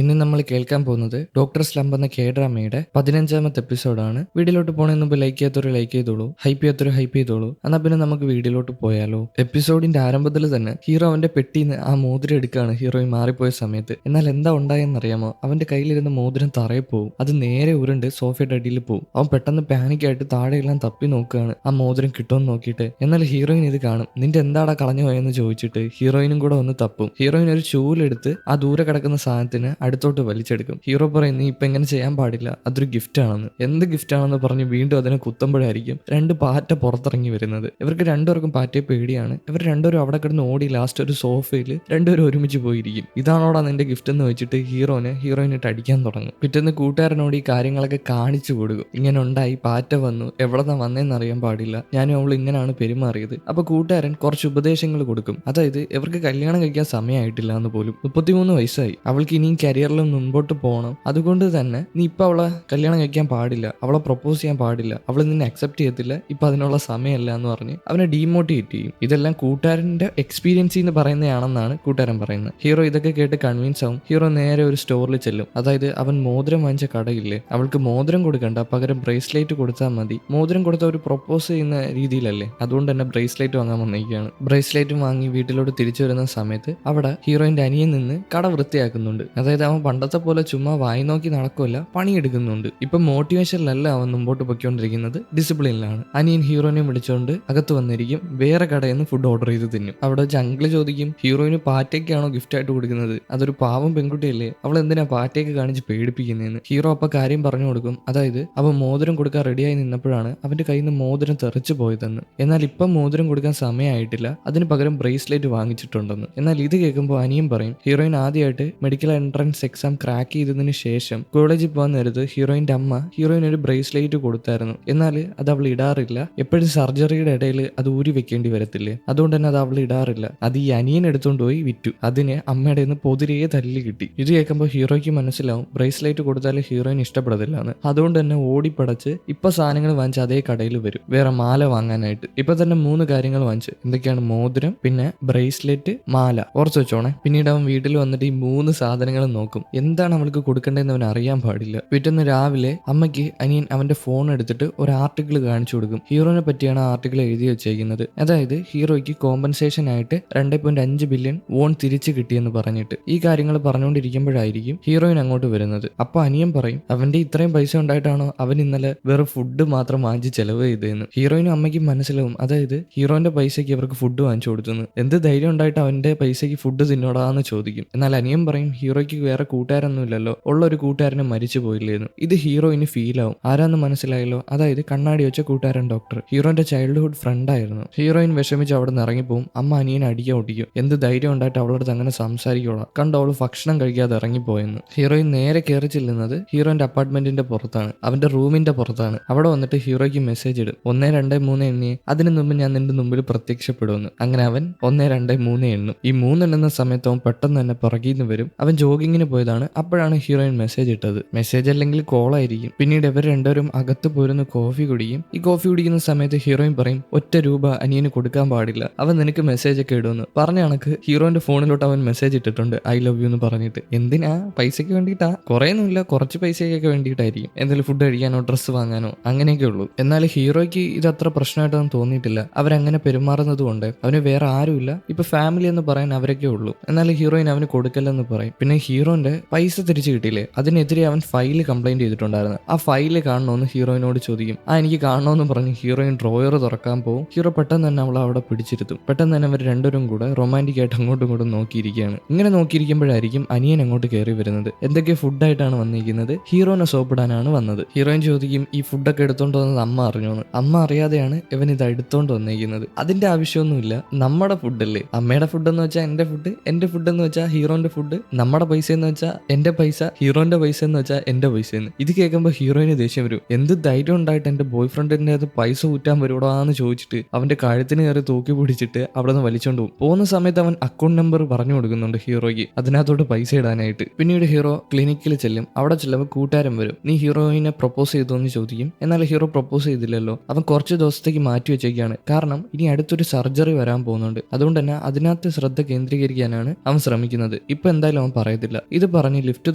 ഇന്ന് നമ്മൾ കേൾക്കാൻ പോകുന്നത് ഡോക്ടർ സ്ലംബ് എന്ന കേഡ്രാമയുടെ 15ാമത്തെ എപ്പിസോഡാണ്. വീഡിയോയിലോട്ട് പോണതിന് മുമ്പ് ലൈക്ക് ചെയ്യാത്തൊരു ലൈക്ക് ചെയ്തോളൂ, ഹൈപ്പ് ചെയ്യാത്തൊരു ഹൈപ്പ് ചെയ്തോളൂ. എന്നാൽ പിന്നെ നമുക്ക് വീഡിയോയിലോട്ട് പോയാലോ. എപ്പിസോഡിന്റെ ആരംഭത്തിൽ തന്നെ ഹീറോ അവന്റെ പെട്ടിന്ന് ആ മോതിരം എടുക്കുകയാണ് ഹീറോയിൻ മാറിപ്പോയ സമയത്ത്. എന്നാൽ എന്താ ഉണ്ടായെന്നറിയാമോ? അവന്റെ കയ്യിലിരുന്ന മോതിരം തറയെ പോവും. അത് നേരെ ഉരുണ്ട് സോഫയുടെ അടിയിൽ പോവും. അവൻ പെട്ടെന്ന് പാനിക്കായിട്ട് താഴെയെല്ലാം തപ്പി നോക്കുകയാണ് ആ മോതിരം കിട്ടുമെന്ന് നോക്കിയിട്ട്. എന്നാൽ ഹീറോയിൻ ഇത് കാണും. നിന്റെ എന്താടാ കളഞ്ഞു പോയെന്ന് ചോദിച്ചിട്ട് ഹീറോയിനും കൂടെ ഒന്ന് തപ്പും. ഹീറോയിൻ ഒരു ചൂലെടുത്ത് ആ ദൂരെ കിടക്കുന്ന സാധനത്തിന് അടുത്തോട്ട് വലിച്ചെടുക്കും. ഹീറോ പറയും, നീ ഇപ്പൊ എങ്ങനെ ചെയ്യാൻ പാടില്ല, അതൊരു ഗിഫ്റ്റ് ആണെന്ന്. എന്ത് ഗിഫ്റ്റ് ആണെന്ന് പറഞ്ഞ് വീണ്ടും അതിനെ കുത്തുമ്പോഴായിരിക്കും 2 പാറ്റ പുറത്തിറങ്ങി വരുന്നത്. ഇവർക്ക് രണ്ടുപേർക്കും പാറ്റയെ പേടിയാണ്. ഇവർ രണ്ടുപേരും അവിടെ കിടന്ന് ഓടി ലാസ്റ്റ് ഒരു സോഫയിൽ രണ്ടുപേരും ഒരുമിച്ച് പോയിരിക്കും. ഇതാണോടാ നിന്റെ ഗിഫ്റ്റ് എന്ന് വെച്ചിട്ട് ഹീറോയിനിട്ട് അടിക്കാൻ തുടങ്ങും. പിറ്റേന്ന് കൂട്ടുകാരനോട് ഈ കാര്യങ്ങളൊക്കെ കാണിച്ചു കൊടുക്കും. ഇങ്ങനെ ഉണ്ടായി, പാറ്റ വന്നു, എവിടെന്നാ വന്നേന്ന് അറിയാൻ പാടില്ല, ഞാനും അവൾ ഇങ്ങനെയാണ് പെരുമാറിയത്. അപ്പൊ കൂട്ടുകാരൻ കുറച്ച് ഉപദേശങ്ങൾ കൊടുക്കും. അതായത് ഇവർക്ക് കല്യാണം കഴിക്കാൻ സമയമായിട്ടില്ല എന്ന് പോലും. 33 വയസ്സായി, അവൾക്ക് ഇനിയും കരിയറിൽ മുൻപോട്ട് പോകണം. അതുകൊണ്ട് തന്നെ നീ ഇപ്പൊ അവളെ കല്യാണം കഴിക്കാൻ പാടില്ല, അവളെ പ്രപ്പോസ് ചെയ്യാൻ പാടില്ല, അവൾ നിന്നെ അക്സെപ്റ്റ് ചെയ്യത്തില്ല, ഇപ്പൊ അതിനുള്ള സമയമല്ല എന്ന് പറഞ്ഞ് അവനെ ഡീമോട്ടിവേറ്റ് ചെയ്യും. ഇതെല്ലാം കൂട്ടുകാരന്റെ എക്സ്പീരിയൻസ് എന്ന് പറയുന്നതാണെന്നാണ് കൂട്ടുകാരൻ പറയുന്നത്. ഹീറോ ഇതൊക്കെ കേട്ട് കൺവിൻസ് ആവും. ഹീറോ നേരെ ഒരു സ്റ്റോറിൽ ചെല്ലും. അതായത് അവൻ മോതിരം വാങ്ങിച്ച കടയില്ലേ, അവൾക്ക് മോതിരം കൊടുക്കണ്ട, പകരം ബ്രേസ്ലെറ്റ് കൊടുത്താൽ മതി. മോതിരം കൊടുത്ത ഒരു പ്രപ്പോസ് ചെയ്യുന്ന രീതിയിലല്ലേ, അതുകൊണ്ട് തന്നെ ബ്രേസ്ലെറ്റ് വാങ്ങാൻ വന്നിരിക്കുകയാണ്. ബ്രേസ്ലെറ്റും വാങ്ങി വീട്ടിലോട്ട് തിരിച്ചു വരുന്ന സമയത്ത് അവിടെ ഹീറോയിന്റെ അനിയൻ നിന്ന് കട വൃത്തിയാക്കുന്നുണ്ട്. അതായത് അവൻ പണ്ടത്തെ പോലെ ചുമ്മാ വായി നോക്കി നടക്കുമല്ല, പണിയെടുക്കുന്നുണ്ട്. ഇപ്പൊ മോട്ടിവേഷനിലല്ല അവൻ മുമ്പോട്ട് പൊയ്ക്കൊണ്ടിരിക്കുന്നത്, ഡിസിപ്ലിനിലാണ്. അനിയൻ ഹീറോയിനെ വിളിച്ചുകൊണ്ട് അകത്ത് വന്നിരിക്കും. വേറെ കടയിൽ നിന്ന് ഫുഡ് ഓർഡർ ചെയ്ത് തിന്നും. അവിടെ വെച്ച് അങ്കിള് ചോദിക്കും, ഹീറോയിന് പാറ്റയ്ക്കാണോ ഗിഫ്റ്റ് ആയിട്ട് കൊടുക്കുന്നത്? അതൊരു പാവം പെൺകുട്ടിയല്ലേ, അവൾ എന്തിനാ പാറ്റയ്ക്ക് കാണിച്ച് പേടിപ്പിക്കുന്നതെന്ന്. ഹീറോ അപ്പൊ കാര്യം പറഞ്ഞു കൊടുക്കും. അതായത് അവൻ മോതിരം കൊടുക്കാൻ റെഡിയായി നിന്നപ്പോഴാണ് അവന്റെ കയ്യിൽ നിന്ന് മോതിരം തെറിച്ചു പോയതെന്ന്. എന്നാൽ ഇപ്പം മോതിരം കൊടുക്കാൻ സമയമായിട്ടില്ല, അതിന് പകരം ബ്രേസ്ലെറ്റ് വാങ്ങിച്ചിട്ടുണ്ടെന്ന്. എന്നാൽ ഇത് കേൾക്കുമ്പോൾ അനിയൻ പറയും, ഹീറോയിൻ ആദ്യമായിട്ട് മെഡിക്കൽ എൻട്രൻസ് എക്സാം ക്രാക്ക് ചെയ്തതിന് ശേഷം കോളേജിൽ പോകാൻ നേരത്ത് ഹീറോയിന്റെ അമ്മ ഹീറോയിൻ ഒരു ബ്രേസ്ലെറ്റ് കൊടുത്തായിരുന്നു. എന്നാൽ അത് അവൾ ഇടാറില്ല. എപ്പോഴും സർജറിയുടെ ഇടയിൽ അത് ഊരി വെക്കേണ്ടി വരത്തില്ലേ, അതുകൊണ്ട് തന്നെ അത് അവൾ ഇടാറില്ല. അത് ഈ അനിയൻ എടുത്തുകൊണ്ട് പോയി വിറ്റു. അതിന് അമ്മയുടെ നിന്ന് പൊതിരെ തല്ലി കിട്ടി. ഇത് കേൾക്കുമ്പോൾ ഹീറോയ്ക്ക് മനസ്സിലാവും ബ്രേസ്ലെറ്റ് കൊടുത്താൽ ഹീറോയിൻ ഇഷ്ടപ്പെടത്തില്ല എന്ന്. അതുകൊണ്ട് തന്നെ ഓടിപ്പടച്ച് ഇപ്പൊ സാധനങ്ങൾ വാങ്ങിച്ച് അതേ കടയിൽ വരും വേറെ മാല വാങ്ങാനായിട്ട്. ഇപ്പൊ തന്നെ 3 കാര്യങ്ങൾ വാങ്ങിച്ച്. എന്തൊക്കെയാണ്? മോതിരം, പിന്നെ ബ്രേസ്ലെറ്റ്, മാല. ഓർത്ത് വെച്ചോണേ. പിന്നീട് അവൻ വീട്ടിൽ വന്നിട്ട് ഈ 3 സാധനങ്ങൾ നോക്കും. എന്താണ് അവൾക്ക് കൊടുക്കേണ്ടതെന്ന് അവൻ അറിയാൻ പാടില്ല. പിറ്റേന്ന് രാവിലെ അമ്മയ്ക്ക് അനിയൻ അവന്റെ ഫോൺ എടുത്തിട്ട് ഒരു ആർട്ടിക്കിൾ കാണിച്ചു കൊടുക്കും. ഹീറോനെ പറ്റിയാണ് ആ ആർട്ടിക്കിൾ എഴുതി വെച്ചേക്കുന്നത്. അതായത് ഹീറോയ്ക്ക് കോമ്പൻസേഷൻ ആയിട്ട് 2.5 ബില്യൺ വോൺ തിരിച്ചു കിട്ടിയെന്ന് പറഞ്ഞിട്ട്. ഈ കാര്യങ്ങൾ പറഞ്ഞുകൊണ്ടിരിക്കുമ്പോഴായിരിക്കും ഹീറോയിൻ അങ്ങോട്ട് വരുന്നത്. അപ്പൊ അനിയൻ പറയും, അവന്റെ ഇത്രയും പൈസ ഉണ്ടായിട്ടാണോ അവൻ ഇന്നലെ വെറും ഫുഡ് മാത്രം വാങ്ങിച്ച് ചെലവ് ചെയ്തതെന്ന്. ഹീറോയിനും അമ്മയ്ക്കും മനസ്സിലാവും. അതായത് ഹീറോന്റെ പൈസയ്ക്ക് അവർക്ക് ഫുഡ് വാങ്ങിച്ചു കൊടുത്തെന്ന്. എന്ത് ധൈര്യം ഉണ്ടായിട്ട് അവന്റെ പൈസയ്ക്ക് ഫുഡ് തിന്നോടാന്ന് ചോദിക്കും. എന്നാൽ അനിയൻ പറയും, ഹീറോയ്ക്ക് വേറെ കൂട്ടുകാരൊന്നുമില്ലല്ലോ, ഉള്ള ഒരു കൂട്ടുകാരനെ മരിച്ചു പോയില്ലേന്ന്. ഇത് ഹീറോയിന് ഫീൽ ആവും. ആരാന്ന് മനസ്സിലായല്ലോ, അതായത് കണ്ണാടി വെച്ച കൂട്ടുകാരൻ ഡോക്ടർ, ഹീറോന്റെ ചൈൽഡ്ഹുഡ് ഫ്രണ്ട് ആയിരുന്നു. ഹീറോയിൻ വിഷമിച്ച് അവിടെ നിന്ന് ഇറങ്ങിപ്പോവും. അമ്മ അനിയനെ അടിക്കാൻ ഒട്ടിക്കും. എന്ത് ധൈര്യം ഉണ്ടായിട്ട് അവളടുത്ത് അങ്ങനെ സംസാരിക്കോളാം, കണ്ടോ അവള് ഭക്ഷണം കഴിക്കാതെ ഇറങ്ങിപ്പോയെന്ന്. ഹീറോയിൻ നേരെ കയറി ചെല്ലുന്നത് ഹീറോന്റെ അപ്പാർട്ട്മെന്റിന്റെ പുറത്താണ്, അവന്റെ റൂമിന്റെ പുറത്താണ്. അവിടെ വന്നിട്ട് ഹീറോയ്ക്ക് മെസ്സേജ് ഇടും, 1 2 3 എണ്ണിയെ, അതിന് മുമ്പ് ഞാൻ നിന്റെ മുമ്പിൽ പ്രത്യക്ഷപ്പെടുമെന്ന്. അങ്ങനെ അവൻ 1 2 3 എണ്ണും. ഈ 3 എണ്ണുന്ന സമയത്ത് അവൻ പെട്ടെന്ന് തന്നെ പുറകിന്ന് വരും. അവൻ ജോഗിങ്ങിന് പോയതാണ്. അപ്പോഴാണ് ഹീറോയിൻ മെസ്സേജ് ഇട്ടത്. മെസ്സേജ് അല്ലെങ്കിൽ കോളായിരിക്കും. പിന്നീട് ഇവർ രണ്ടുപേരും അകത്ത് പോരുന്ന കോഫി കുടിക്കും. ഈ കോഫി കുടിക്കുന്ന സമയത്ത് ഹീറോയിൻ പറയും, ₹1 അനിയന് കൊടുക്കാൻ പാടില്ല, അവൻ നിനക്ക് മെസ്സേജ് ഒക്കെ ഇടുമെന്ന്. പറഞ്ഞ കണക്ക് ഹീറോന്റെ ഫോണിലോട്ട് അവൻ മെസ്സേജ് ഇട്ടിട്ടുണ്ട്, ഐ ലവ് യു എന്ന് പറഞ്ഞിട്ട്. എന്തിനാ? പൈസയ്ക്ക് വേണ്ടിയിട്ടാ? കുറേയൊന്നുമില്ല, കുറച്ച് പൈസയ്ക്കൊക്കെ വേണ്ടിയിട്ടായിരിക്കും. എന്തെങ്കിലും ഫുഡ് കഴിക്കാനോ ഡ്രസ്സ് വാങ്ങാനോ അങ്ങനെയൊക്കെ ഉള്ളൂ. എന്നാൽ ഹീറോയ്ക്ക് ഇത് അത്ര പ്രശ്നമായിട്ടൊന്നും തോന്നിയിട്ടില്ല. അവരങ്ങനെ പെരുമാറുന്നത് കൊണ്ട് അവന് വേറെ ആരുമില്ല, ഇപ്പൊ ഫാമിലി എന്ന് പറയാൻ അവരൊക്കെ ഉള്ളൂ. എന്നാൽ ഹീറോയിൻ അവന് കൊടുക്കല്ലെന്ന് പറയും. പിന്നെ ഹീറോന്റെ പൈസ തിരിച്ചു കിട്ടിയില്ലേ, അതിനെതിരെ അവൻ ഫയല് കംപ്ലൈന്റ് ചെയ്തിട്ടുണ്ടായിരുന്നു. ആ ഫയല് കാണണമെന്ന് ഹീറോയിനോട് ചോദിക്കും. എനിക്ക് കാണണമെന്ന് പറഞ്ഞ് ഹീറോയിൻ ഡ്രോയർ തുറക്കാൻ പോകും. ഹീറോ പെട്ടെന്ന് തന്നെ അവളെ അവിടെ പിടിച്ചിരുത്തും. പെട്ടെന്ന് തന്നെ അവർ രണ്ടുപേരും കൂടെ റൊമാൻറ്റിക് ആയിട്ട് അങ്ങോട്ടും ഇങ്ങോട്ടും നോക്കിയിരിക്കുകയാണ്. ഇങ്ങനെ നോക്കിയിരിക്കുമ്പോഴായിരിക്കും അനിയൻ അങ്ങോട്ട് കയറി വരുന്നത്. എന്തൊക്കെ ഫുഡായിട്ടാണ് വന്നിരിക്കുന്നത്? ഹീറോനെ സോപ്പിടാനാണ് വന്നത്. ഹീറോയിൻ ചോദിക്കും, ഈ ഫുഡൊക്കെ എടുത്തോണ്ട് വന്നത് അമ്മ അറിഞ്ഞോന്ന്. അമ്മ അറിയാതെയാണ് ഇവൻ ഇത് എടുത്തോണ്ട് വന്നിരിക്കുന്നത്. അതിന്റെ ആവശ്യമൊന്നുമില്ല, നമ്മുടെ ഫുഡല്ലേ. അമ്മയുടെ ഫുഡ് എന്ന് വെച്ചാൽ എന്റെ ഫുഡ്, എന്റെ ഫുഡ് എന്ന് വെച്ചാൽ ഹീറോന്റെ ഫുഡ്, നമ്മുടെ പൈസ എന്ന് വെച്ചാൽ എന്റെ പൈസ, ഹീറോന്റെ പൈസ എന്ന് വെച്ചാൽ എന്റെ പൈസ എന്ന്. ഇത് കേൾക്കുമ്പോൾ ഹീറോയിന് ദേഷ്യം വരും. എന്ത് ധൈര്യം ഉണ്ടായിട്ട് എന്റെ ബോയ് ഫ്രണ്ടിന്റെ അത് പൈസ ഊറ്റാൻ വരുവാന്ന് ചോദിച്ചിട്ട് അവന്റെ കഴുത്തിന് കയറി തൂക്കി പിടിച്ചിട്ട് അവിടെ നിന്ന് വലിച്ചോണ്ട് പോകും. പോകുന്ന സമയത്ത് അവൻ അക്കൗണ്ട് നമ്പർ പറഞ്ഞു കൊടുക്കുന്നുണ്ട് ഹീറോയ്ക്ക്, അതിനകത്തോട്ട് പൈസ ഇടാനായിട്ട്. പിന്നീട് ഹീറോ ക്ലിനിക്കിൽ ചെല്ലും. അവിടെ ചെല്ലുമ്പോൾ കൂട്ടുകാരൻ വരും. നീ ഹീറോയിനെ പ്രപ്പോസ് ചെയ്തു എന്ന് ചോദിക്കും. എന്നാൽ ഹീറോ പ്രപ്പോസ് ചെയ്തില്ലല്ലോ, അവൻ കുറച്ച് ദിവസത്തേക്ക് മാറ്റി വെച്ചേക്കാണ്. കാരണം ഇനി അടുത്തൊരു സർജറി വരാൻ പോകുന്നുണ്ട്. അതുകൊണ്ട് തന്നെ അതിനകത്ത് ശ്രദ്ധ കേന്ദ്രീകരിക്കാനാണ് അവൻ ശ്രമിക്കുന്നത്. ഇപ്പൊ എന്തായാലും അവൻ പറയത്തില്ല. ഇത് പറഞ്ഞ് ലിഫ്റ്റ്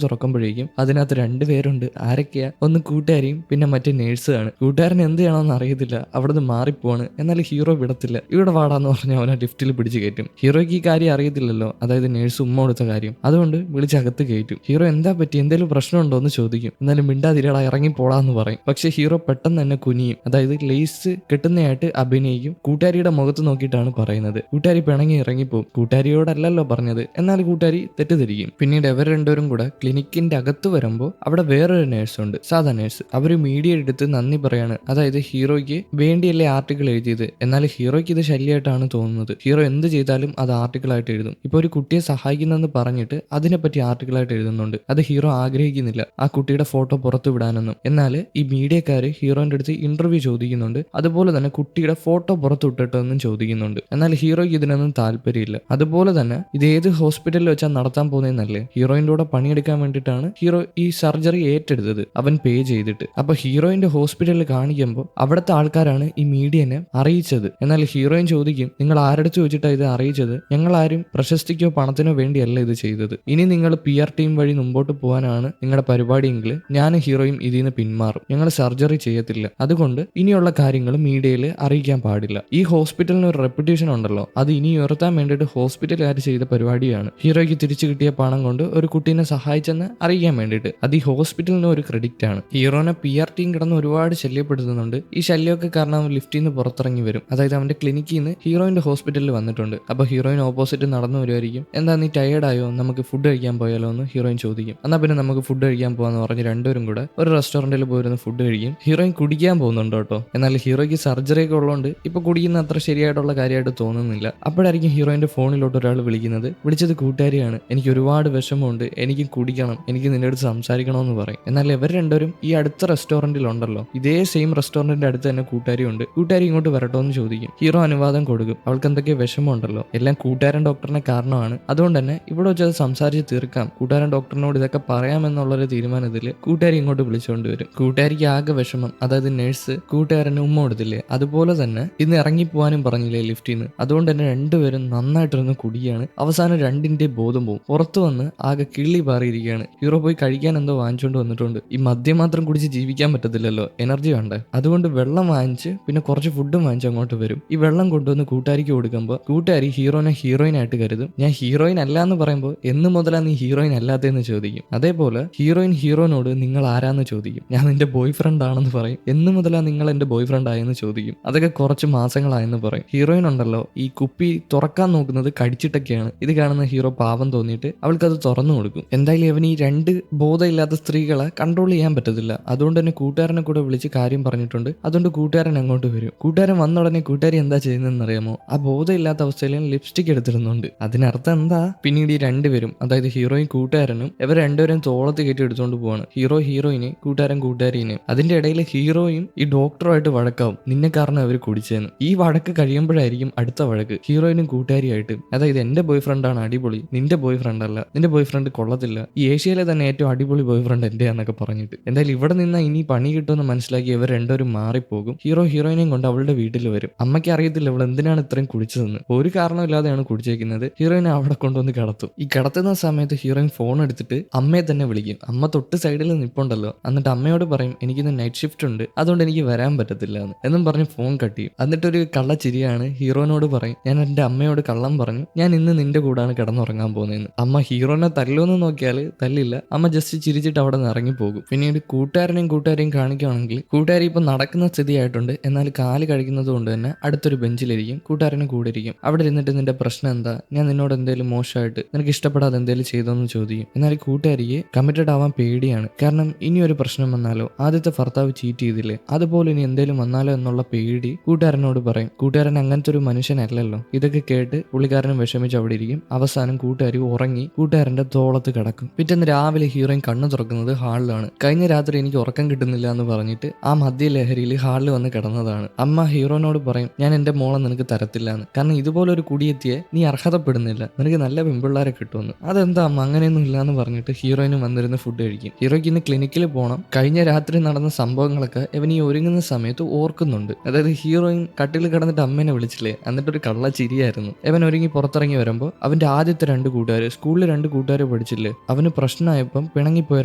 തുറക്കുമ്പോഴേക്കും അതിനകത്ത് രണ്ടുപേരുണ്ട്. ആരൊക്കെയാ? ഒന്ന് കൂട്ടുകാരിയും പിന്നെ മറ്റേ നേഴ്സുമാണ്. കൂട്ടുകാരൻ എന്ത് ചെയ്യണമെന്ന് അറിയത്തില്ല, അവിടുന്ന് മാറിപ്പോവാണ്. എന്നാൽ ഹീറോ വിടത്തില്ല. ഇവിടെ വാടാന്ന് പറഞ്ഞ് അവനെ ലിഫ്റ്റിൽ പിടിച്ച് കയറ്റും. ഹീറോയ്ക്ക് ഈ കാര്യം അറിയത്തില്ലല്ലോ, അതായത് നേഴ്സ് ഉമ്മ കൊടുത്ത കാര്യം. അതുകൊണ്ട് വിളിച്ചകത്ത് കയറ്റും. ഹീറോ എന്താ പറ്റി, എന്തെങ്കിലും പ്രശ്നമുണ്ടോ എന്ന് ചോദിക്കും. എന്നാലും മിണ്ടാതിരടാ, ഇറങ്ങി പോടാന്ന് പറയും. പക്ഷെ ഹീറോ പെട്ടെന്ന് തന്നെ കുനിയും, അതായത് ലേസ് കെട്ടുന്നതായിട്ട് അഭിനയിക്കും. കൂട്ടുകാരിയുടെ മുഖത്ത് നോക്കിയിട്ടാണ് പറയുന്നത്. കൂട്ടുകാരി പിണങ്ങി ഇറങ്ങിപ്പോവും. കൂട്ടുകാരിയോടല്ലല്ലോ പറഞ്ഞത്, എന്നാൽ കൂട്ടുകാരി തെറ്റിദ്ധരിക്കും. പിന്നീട് ഇവർ രണ്ടുപേരും കൂടെ ക്ലിനിക്കിന്റെ അകത്ത് വരുമ്പോൾ അവിടെ വേറൊരു നേഴ്സുണ്ട്, സാധാ നേഴ്സ്. അവര് മീഡിയ എടുത്ത് നന്ദി പറയാണ്. അതായത് ഹീറോയ്ക്ക് വേണ്ടിയല്ലേ ആർട്ടിക്കിൾ എഴുതിയത്, എന്നാൽ ഹീറോയ്ക്ക് ഇത് ശല്യമായിട്ടാണ് തോന്നുന്നത്. ഹീറോ എന്ത് ചെയ്താലും അത് ആർട്ടിക്കിളായിട്ട് എഴുതും. ഇപ്പൊ ഒരു കുട്ടിയെ സഹായിക്കുന്നെന്ന് പറഞ്ഞിട്ട് അതിനെപ്പറ്റി ആർട്ടിക്കിളായിട്ട് എഴുതുന്നുണ്ട്. അത് ഹീറോ ആഗ്രഹിക്കുന്നില്ല, ആ കുട്ടിയുടെ ഫോട്ടോ പുറത്തു വിടാനൊന്നും. എന്നാൽ ഈ മീഡിയക്കാര് ഹീറോന്റെ അടുത്ത് ഇന്റർവ്യൂ ചോദിക്കുന്നുണ്ട്. അതുപോലെ തന്നെ കുട്ടിയുടെ ഫോട്ടോ പുറത്തു വിട്ടിട്ടെന്നും ചോദിക്കുന്നുണ്ട്. എന്നാൽ ഹീറോയ്ക്ക് ഇതിനൊന്നും താല്പര്യമില്ല. അതുപോലെ തന്നെ ഇത് ഏത് ഹോസ്പിറ്റലിൽ വെച്ചാൽ നടത്താൻ പോകുന്നതെന്നല്ലേ, ഹീറോയിന്റെ കൂടെ പണിയെടുക്കാൻ വേണ്ടിയിട്ടാണ് ഹീറോ ഈ സർജറി ഏറ്റെടുത്തത്, അവൻ പേ ചെയ്തിട്ട്. അപ്പൊ ഹീറോയിന്റെ ഹോസ്പിറ്റലിൽ കാണിക്കുമ്പോൾ അവിടുത്തെ ആൾക്കാരാണ് ഈ മീഡിയനെ അറിയിച്ചത്. എന്നാൽ ഹീറോയിൻ ചോദിക്കും, നിങ്ങൾ ആരെടുത്ത് ചോദിച്ചിട്ടാണ് ഇത് അറിയിച്ചത്? ഞങ്ങൾ ആരും പ്രശസ്തിക്കോ പണത്തിനോ വേണ്ടിയല്ല ഇത് ചെയ്തത്. ഇനി നിങ്ങൾ PR ടീം വഴി മുമ്പോട്ട് പോകാനാണ് നിങ്ങളുടെ പരിപാടിയെങ്കിൽ ഞാൻ ഹീറോയും ഇതിൽ നിന്ന് പിന്മാറും. ഞങ്ങൾ സർജറി ചെയ്യത്തില്ല. അതുകൊണ്ട് ഇനിയുള്ള കാര്യങ്ങൾ മീഡിയയിൽ അറിയിക്കാൻ പാടില്ല. ഈ ഹോസ്പിറ്റലിന് ഒരു റെപ്യൂട്ടേഷൻ ഉണ്ടല്ലോ, അത് ഇനി ഉയർത്താൻ വേണ്ടിയിട്ട് ഹോസ്പിറ്റലുകാർ ചെയ്ത പരിപാടിയാണ്. ഹീറോയ്ക്ക് തിരിച്ചു കിട്ടിയ പണം കൊണ്ട് ഒരു കുട്ടീനെ സഹായിച്ചെന്ന് അറിയിക്കാൻ വേണ്ടിയിട്ട്. അത് ഈ ഹോസ്പിറ്റലിന് ഒരു ക്രെഡിറ്റ് ആണ്. ഹീറോനെ PR ടീം കിടന്ന് ഒരുപാട് ശല്യപ്പെടുത്തുന്നുണ്ട്. ഈ ശല്യമൊക്കെ കാരണം അവൻ ലിഫ്റ്റിൽ നിന്ന് പുറത്തിറങ്ങി വരും. അതായത് അവന്റെ ക്ലിനിക്കിൽ നിന്ന് ഹീറോയിന്റെ ഹോസ്പിറ്റലിൽ വന്നിട്ടുണ്ട്. അപ്പൊ ഹീറോയിൻ ഓപ്പോസിറ്റ് നടന്നു വരുമായിരിക്കും. എന്താ നീ ടയേർഡായോ, നമുക്ക് ഫുഡ് കഴിക്കാൻ പോയാലോ എന്ന് ഹീറോയിൻ ചോദിക്കും. എന്നാൽ പിന്നെ നമുക്ക് ഫുഡ് കഴിക്കാൻ പോകാന്ന് പറഞ്ഞ് രണ്ടുപേരും കൂടെ ഒരു റെസ്റ്റോറന്റിൽ പോയിരുന്ന് ഫുഡ് കഴിക്കും. ഹീറോയിൻ കുടിക്കാൻ പോകുന്നുണ്ട് കേട്ടോ. എന്നാൽ ഹീറോയ്ക്ക് സർജറി ഒക്കെ ഉള്ളതുകൊണ്ട് ഇപ്പൊ കുടിക്കുന്ന അത്ര ശരിയായിട്ടുള്ള കാര്യമായിട്ട് തോന്നുന്നില്ല. അപ്പോഴായിരിക്കും ഹീറോയിന്റെ ഫോണിലോട്ട് ഒരാൾ വിളിക്കുന്നത്. വിളിച്ചത് കൂട്ടുകാരിയാണ്. എനിക്ക് ഒരുപാട് വിഷമമുണ്ട്, എനിക്ക് കുടിക്കണം, എനിക്ക് നിന്റെ അടുത്ത് സംസാരിക്കണമെന്ന് പറയും. എന്നാൽ ഇവർ രണ്ടുപേരും ഈ അടുത്ത റെസ്റ്റോറന്റിലുണ്ടല്ലോ, ഇതേ സെയിം റെസ്റ്റോറന്റിന്റെ അടുത്ത് തന്നെ കൂട്ടുകാരിയുണ്ട്. കൂട്ടുകാരി ഇങ്ങോട്ട് വരട്ടോ എന്ന് ചോദിക്കും. ഹീറോ അനുവാദം കൊടുക്കും. അവൾക്ക് എന്തൊക്കെ വിഷമമുണ്ടല്ലോ, എല്ലാം കൂട്ടുകാരൻ ഡോക്ടറിനെ കാരണമാണ്. അതുകൊണ്ട് തന്നെ ഇവിടെ വെച്ച് അത് സംസാരിച്ച് തീർക്കാം, കൂട്ടുകാരൻ ഡോക്ടറിനോട് ഇതൊക്കെ പറയാമെന്നുള്ളൊരു തീരുമാനത്തിൽ കൂട്ടുകാരി ഇങ്ങോട്ട് വിളിച്ചുകൊണ്ട് വരും. കൂട്ടുകാരിക്ക് ആകെ വിഷമം, അതായത് നേഴ്സ് കൂട്ടുകാരന് ഉമ്മ കൊടുത്തില്ലേ, അതുപോലെ തന്നെ ഇന്ന് ഇറങ്ങിപ്പോവാനും പറഞ്ഞില്ലേ ലിഫ്റ്റിൽ നിന്ന്. അതുകൊണ്ട് തന്നെ രണ്ടുപേരും നന്നായിട്ടിരുന്ന് കുടിയാണ്. അവസാനം രണ്ടിന്റെ ബോധം പോവും. പുറത്തു വന്ന് ആകെ കിള്ളി പാറിയിരിക്കുകയാണ്. ഹീറോ പോയി കഴിക്കാൻ എന്തോ വാങ്ങിച്ചുകൊണ്ട് വന്നിട്ടുണ്ട്. ഈ മദ്യം മാത്രം കുടിച്ച് ജീവിക്കാൻ പറ്റത്തില്ലല്ലോ, എനർജി വേണ്ടേ. അതുകൊണ്ട് വെള്ളം വാങ്ങിച്ച് പിന്നെ കുറച്ച് ഫുഡും വാങ്ങിച്ച് അങ്ങോട്ട് വരും. ഈ വെള്ളം കൊണ്ടുവന്ന് കൂട്ടുകാരിക്ക് കൊടുക്കുമ്പോൾ കൂട്ടുകാരി ഹീറോനെ ഹീറോയിനായിട്ട് കരുതും. ഞാൻ ഹീറോയിൻ അല്ല എന്ന് പറയുമ്പോൾ എന്ന് മുതലാ നീ ഹീറോയിൻ അല്ലാത്തതെന്ന് ചോദിക്കും. അതേപോലെ ഹീറോയിൻ ഹീറോനോട് നിങ്ങൾ ആരാന്ന് ചോദിക്കും. ഞാൻ നിന്റെ ബോയ് ഫ്രണ്ട് ആണെന്ന് പറയും. എന്ന് മുതലാ നിങ്ങൾ എന്റെ ബോയ് ഫ്രണ്ട് ആയെന്ന് ചോദിക്കും. അതൊക്കെ കുറച്ച് മാസങ്ങളായെന്ന് പറയും. ഹീറോയിൻ ഉണ്ടല്ലോ ഈ കുപ്പി തുറക്കാൻ നോക്കുന്നത് കടിച്ചിട്ടൊക്കെയാണ്. ഇത് കാണുന്ന ഹീറോ പാവം തോന്നിയിട്ട് അവൾക്കത് തുറന്നു കൊടുക്കും. എന്തായാലും അവന് ഈ രണ്ട് ബോധമില്ലാത്ത സ്ത്രീകളെ കൺട്രോൾ ചെയ്യാൻ പറ്റത്തില്ല. അതുകൊണ്ട് തന്നെ കൂട്ടുകാരനെ കൂടെ വിളിച്ച് കാര്യം പറഞ്ഞിട്ടുണ്ട്. അതുകൊണ്ട് കൂട്ടുകാരൻ അങ്ങോട്ട് വരും. കൂട്ടുകാരൻ വന്ന ഉടനെ കൂട്ടുകാരി എന്താ ചെയ്യുന്നതെന്ന് അറിയാമോ? ആ ബോധമില്ലാത്ത അവസ്ഥയിൽ ലിപ്സ്റ്റിക് എടുത്തിരുന്നുണ്ട്. അതിനർത്ഥം എന്താ? പിന്നീട് ഈ രണ്ടുപേരും, അതായത് ഹീറോയും കൂട്ടുകാരനും ഇവർ രണ്ടുപേരും തോളത്ത് കയറ്റി എടുത്തുകൊണ്ട് പോവാണ്. ഹീറോ ഹീറോയിനെ, കൂട്ടുകാരൻ കൂട്ടുകാരിനെ. അതിന്റെ ഇടയിൽ ഹീറോയും ഈ ഡോക്ടറുമായിട്ട് വഴക്കാവും. നിന്നെ കാരണം അവർ കുടിച്ചതെന്ന്. ഈ വഴക്ക് കഴിയുമ്പോഴായിരിക്കും അടുത്ത വഴക്ക് ഹീറോയിനും കൂട്ടുകാരിയായിട്ട്. അതായത് എന്റെ ബോയ് ഫ്രണ്ടാണ് അടിപൊളി, നിന്റെ ബോയ് ഫ്രണ്ട് അല്ല, നിന്റെ ബോയ് ഫ്രണ്ട് കൊള്ളത്തില്ല, ഈ ഏഷ്യയിലെ തന്നെ ഏറ്റവും അടിപൊളി ബോയ് ഫ്രണ്ട് എന്റെയാന്നൊക്കെ പറഞ്ഞിട്ട്. എന്തായാലും ഇവിടെ നിന്ന് ഇനി പണി കിട്ടുമെന്ന് മനസ്സിലാക്കി ഇവർ രണ്ടുപേരും മാറിപ്പോകും. ഹീറോ ഹീറോയിനെയും കൊണ്ട് അവളുടെ വീട്ടിൽ വരും. അമ്മയ്ക്ക് അറിയത്തില്ല ഇവൾ എന്തിനാണ് ഇത്രയും കുടിച്ചതെന്ന്. ഒരു കാരണമില്ലാതെയാണ് കുടിച്ചേക്കുന്നത്. ഹീറോയിനെ അവിടെ കൊണ്ടുവന്ന് കിടത്തും. ഈ കിടത്തുന്ന സമയത്ത് ഹീറോയിൻ ഫോൺ എടുത്തിട്ട് അമ്മയെ തന്നെ വിളിക്കും. അമ്മ തൊട്ട് സൈഡിൽ നിൽപ്പുണ്ടല്ലോ. എന്നിട്ട് അമ്മയോട് പറയും, എനിക്കിന്ന് നൈറ്റ് ഷിഫ്റ്റ് ഉണ്ട്, അതുകൊണ്ട് എനിക്ക് വരാൻ പറ്റത്തില്ല എന്നും പറഞ്ഞ് ഫോൺ കട്ട് ചെയ്യും. എന്നിട്ടൊരു കള്ളച്ചിരിയാണ് ഹീറോനോട് പറയും, ഞാൻ എന്റെ അമ്മയോട് കള്ളം പറഞ്ഞു, ഞാൻ ഇന്ന് നിന്റെ കൂടാണ് കിടന്നുറങ്ങാൻ പോകുന്നതെന്ന്. അമ്മ ഹീറോനെ തല്ലുമെന്ന് നോക്കിയാൽ തല്ലില്ല. അമ്മ ജസ്റ്റ് ചിരിച്ചിട്ട് അവിടെ നിന്ന് ഇറങ്ങിപ്പോകും. പിന്നീട് കൂട്ടുകാരെയും കാണിക്കുകയാണെങ്കിൽ കൂട്ടുകാരി ഇപ്പൊ നടക്കുന്ന സ്ഥിതിയായിട്ടുണ്ട്. എന്നാൽ കാല് കഴിക്കുന്നത് കൊണ്ട് തന്നെ അടുത്തൊരു ബെഞ്ചിലിരിക്കും. കൂട്ടുകാരനും കൂടെ ഇരിക്കും. അവിടെ ഇരുന്നിട്ട് നിന്റെ പ്രശ്നം എന്താ, ഞാൻ നിന്നോട് എന്തെങ്കിലും മോശമായിട്ട് നിനക്ക് ഇഷ്ടപ്പെടാതെ എന്തെങ്കിലും ചെയ്തോന്ന് ചോദിക്കും. എന്നാൽ കൂട്ടുകാരിക്ക് കമ്മിറ്റഡ് ആവാൻ പേടിയാണ്. കാരണം ഇനി ഒരു പ്രശ്നം വന്നാലോ, ആദ്യത്തെ ഭർത്താവ് ചീറ്റ് ചെയ്തില്ലേ, അതുപോലെ ഇനി എന്തെങ്കിലും വന്നാലോ എന്നുള്ള പേടി കൂട്ടുകാരനോട് പറയും. കൂട്ടുകാരൻ അങ്ങനത്തെ ഒരു മനുഷ്യനല്ലല്ലോ. ഇതൊക്കെ കേട്ട് പുള്ളിക്കാരനും വിഷമിച്ച് അവിടെ ഇരിക്കും. അവസാനം കൂട്ടുകാരി ഉറങ്ങി കൂട്ടുകാരന്റെ തോളത്ത് കിടക്കും. പിറ്റേന്ന് രാവിലെ ഹീറോയിൻ കണ്ണു തുറക്കുന്നത് ഹാളിലാണ്. കഴിഞ്ഞ രാത്രി എനിക്ക് ഉറക്കം കിട്ടുന്നില്ല എന്ന് പറഞ്ഞിട്ട് ആ മദ്യലഹരിയിൽ ഹാളിൽ വന്ന് കിടന്നതാണ്. അമ്മ ഹീറോനോട് പറയും, ഞാൻ എന്റെ മോളെ നിനക്ക് തരത്തില്ല എന്ന്. കാരണം ഇതുപോലെ ഒരു കുടിയെത്തിയെ നീ അർഹതപ്പെടുന്നില്ല, നിനക്ക് നല്ല പെൺപിള്ളാരെ കിട്ടുമെന്ന്. അതെന്താ അമ്മ, അങ്ങനെയൊന്നും ഇല്ലാന്ന് പറഞ്ഞിട്ട് ഹീറോയിനും വന്നിരുന്ന് ഫുഡ് കഴിക്കും. ഹീറോയ്ക്ക് ഇന്ന് ക്ലിനിക്കിൽ പോകണം. കഴിഞ്ഞ രാത്രി നടന്ന സംഭവങ്ങളൊക്കെ ഇവൻ ഈ ഒരുങ്ങുന്ന സമയത്ത് ഓർക്കുന്നുണ്ട്. അതായത് ഹീറോയിൻ കട്ടിൽ കിടന്നിട്ട് അമ്മേനെ വിളിച്ചില്ലേ, എന്നിട്ടൊരു കള്ള ചിരിയായിരുന്നു. ഇവൻ ഒരുങ്ങി പുറത്തിറങ്ങി വരുമ്പോൾ അവന്റെ ആദ്യത്തെ രണ്ട് കൂട്ടുകാർ, സ്കൂളിൽ രണ്ട് കൂട്ടുകാർ കൂട്ടുകാർ പഠിച്ചില്ലേ, അവന് പ്രശ്നമായപ്പം പിണങ്ങിപ്പോയ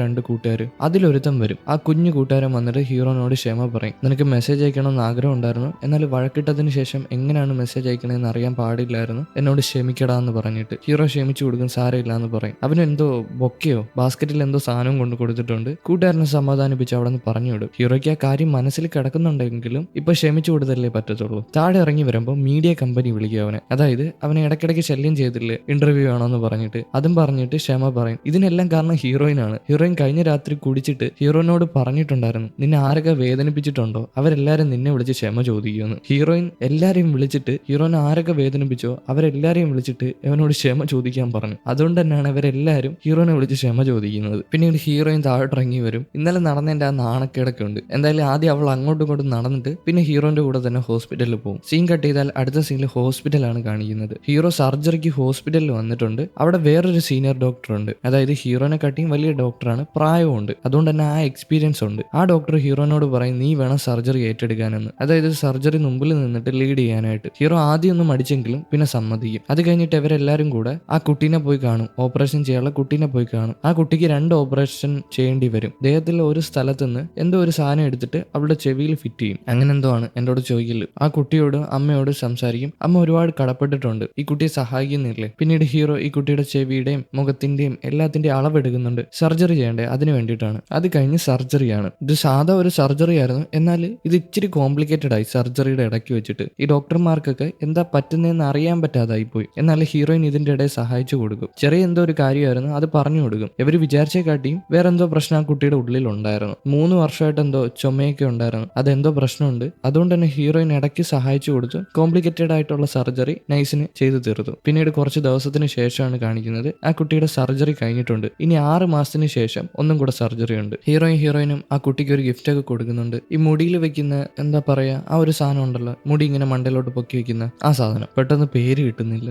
2 കൂട്ടുകാർ, അതിലൊരുത്തം വരും. ആ കുഞ്ഞു കൂട്ടുകാരൻ വന്നിട്ട് ഹീറോനോട് ക്ഷമ പറയും. നിനക്ക് മെസ്സേജ് അയക്കണമെന്ന് ആഗ്രഹം ഉണ്ടായിരുന്നു, എന്നാൽ വഴക്കിട്ടതിന് ശേഷം എങ്ങനെയാണ് മെസ്സേജ് അയക്കണമെന്ന് അറിയാൻ പാടില്ലായിരുന്നു, എന്നോട് ക്ഷമിക്കടാന്ന് പറഞ്ഞിട്ട് ഹീറോ ക്ഷമിച്ചു കൊടുക്കും, സാരമില്ല എന്ന് പറയും. അവന് എന്തോ ബൊക്കയോ ബാസ്ക്കറ്റിൽ എന്തോ സാധനവും കൊണ്ട് കൊടുത്തിട്ടുണ്ട്. കൂട്ടുകാരനെ സമാധാനിപ്പിച്ച് അവിടെ നിന്ന് പറഞ്ഞു വിടും. ഹീറോയ്ക്ക് ആ കാര്യം മനസ്സിൽ കിടക്കുന്നുണ്ടെങ്കിലും ഇപ്പൊ ക്ഷമിച്ചു കൊടുത്തല്ലേ പറ്റത്തുള്ളൂ. താഴെ ഇറങ്ങി വരുമ്പോൾ മീഡിയ കമ്പനി വിളിക്കും അവനെ. അതായത് അവനെ ഇടയ്ക്കിടയ്ക്ക് ശല്യം ചെയ്തില്ലേ, ഇന്റർവ്യൂ ആണോന്ന് പറഞ്ഞിട്ട്, അതും പറഞ്ഞിട്ട് ക്ഷമ പറയും. ഇതിനെല്ലാം കാരണം ഹീറോയിനാണ്. ഹീറോയിൻ കഴിഞ്ഞ രാത്രി കുടിച്ചിട്ട് ഹീറോയിനോട് പറഞ്ഞിട്ടുണ്ടായിരുന്നു, നിന്നെ ആരൊക്കെ വേദനിപ്പിച്ചിട്ടുണ്ടോ അവരെല്ലാരും നിന്നെ വിളിച്ച് ക്ഷമ ചോദിക്കുമെന്ന്. ഹീറോയിൻ എല്ലാരെയും വിളിച്ചിട്ട് ഹീറോയിനെ ആരൊക്കെ വേദനിപ്പിച്ചോ അവരെല്ലാരെയും വിളിച്ചിട്ട് അവനോട് ക്ഷമ ചോദിക്കാൻ പറഞ്ഞു. അതുകൊണ്ട് തന്നെയാണ് അവരെല്ലാരും ഹീറോയിനെ വിളിച്ച് ക്ഷമ ചോദിക്കുന്നത്. പിന്നീട് ഹീറോയിൻ താഴോട്ടിറങ്ങി വരും. ഇന്നലെ നടന്നതിന്റെ ആ നാണക്കേടൊക്കെ ഉണ്ട്. എന്തായാലും ആദ്യം അവൾ അങ്ങോട്ടും ഇങ്ങോട്ടും നടന്നിട്ട് പിന്നെ ഹീറോന്റെ കൂടെ തന്നെ ഹോസ്പിറ്റലിൽ പോകും. സീൻ കട്ട് ചെയ്താൽ അടുത്ത സീനിൽ ഹോസ്പിറ്റലാണ് കാണിക്കുന്നത്. ഹീറോ സർജറിക്ക് ഹോസ്പിറ്റലിൽ വന്നിട്ടുണ്ട്. അവിടെ വേറൊരു സീനിയർ ഡോക്ടർ ഉണ്ട്. അതായത് ഹീറോനെ കാട്ടിയും വലിയ ഡോക്ടറാണ്, പ്രായമുണ്ട്. അതുകൊണ്ട് തന്നെ ആ എക്സ്പീരിയൻസ് ഉണ്ട്. ആ ഡോക്ടർ ഹീറോനോട് പറയും, നീ വേണം സർജറി ഏറ്റെടുക്കാനെന്ന്. അതായത് സർജറി മുമ്പിൽ നിന്നിട്ട് ലീഡ് ചെയ്യാനായിട്ട്. ഹീറോ ആദ്യം ഒന്നും മടിച്ചെങ്കിലും പിന്നെ സമ്മതിക്കും. അത് കഴിഞ്ഞിട്ട് ഇവരെല്ലാരും കൂടെ ആ കുട്ടീനെ പോയി കാണും. ഓപ്പറേഷൻ ചെയ്യാനുള്ള കുട്ടീനെ പോയി കാണും. ആ കുട്ടിക്ക് 2 ഓപ്പറേഷൻ ചെയ്യേണ്ടി വരും. ദേഹത്തിൽ ഒരു സ്ഥലത്തുനിന്ന് എന്തോ ഒരു സാധനം എടുത്തിട്ട് അവളുടെ ചെവിയിൽ ഫിറ്റ് ചെയ്യും. അങ്ങനെ എന്തോ ആണ് എന്നോട് ചോദിക്കല്. ആ കുട്ടിയോട് അമ്മയോട് സംസാരിക്കും. അമ്മ ഒരുപാട് കടപ്പെട്ടിട്ടുണ്ട്, ഈ കുട്ടിയെ സഹായിക്കുന്നില്ലേ. പിന്നീട് ഹീറോ ഈ കുട്ടിയുടെ ചെവിയുടെയും മുഖത്തിന്റെയും എല്ലാത്തിന്റെയും അളവെടുക്കുന്നുണ്ട്. സർജറി ചെയ്യണ്ടേ, അതിന് വേണ്ടിയിട്ടാണ്. അത് കഴിഞ്ഞ് സർജറിയാണ്. ഇത് സാധാ ഒരു സർജറി ആയിരുന്നു, എന്നാൽ ഇത് ഇച്ചിരി കോംപ്ലിക്കേറ്റഡ് ആയി സർജറിയുടെ ഇടയ്ക്ക് വെച്ചിട്ട്. ഈ ഡോക്ടർമാർക്കൊക്കെ എന്താ പറ്റുന്നതെന്ന് അറിയാൻ പറ്റാതായി പോയി. എന്നാൽ ഹീറോയിൻ ഇതിന്റെ ഇടയിൽ സഹായിച്ചു കൊടുക്കും. ചെറിയ എന്തോ ഒരു കാര്യമായിരുന്നു, അത് പറഞ്ഞു കൊടുക്കും. ഇവര് വിചാരിച്ചേ കാട്ടിയും വേറെ എന്തോ പ്രശ്നം ആ കുട്ടിയുടെ ഉള്ളിൽ ഉണ്ടായിരുന്നു. 3 വർഷമായിട്ട് എന്തോ ചുമയൊക്കെ ഉണ്ടായിരുന്നു, അതെന്തോ പ്രശ്നമുണ്ട്. അതുകൊണ്ട് തന്നെ ഹീറോയിൻ ഇടയ്ക്ക് സഹായിച്ചു കൊടുത്തു. കോംപ്ലിക്കേറ്റഡ് ആയിട്ടുള്ള സർജറി നൈസിന് ചെയ്തു തീർത്തു. പിന്നീട് കുറച്ച് ദിവസത്തിന് ശേഷമാണ് കാണിക്കുന്നത് ആ കുട്ടിയുടെ സർജറി കഴിഞ്ഞിട്ടുണ്ട്. ഇനി 6 മാസത്തിന് ശേഷം ഒന്നും കൂടെ സർജറി ഉണ്ട്. ഹീറോയിനും ആ കുട്ടിക്ക് ഒരു ഗിഫ്റ്റ് ഒക്കെ കൊടുക്കുന്നുണ്ട്. ഈ മുടിയിൽ വെക്കുന്ന എന്താ പറയാ, ആ ഒരു സാധനം ഉണ്ടല്ലോ, മുടി ഇങ്ങനെ മണ്ടയിലോട്ട് പൊക്കി വെക്കുന്ന ആ സാധനം. പെട്ടെന്ന് പേര് കിട്ടുന്നില്ല.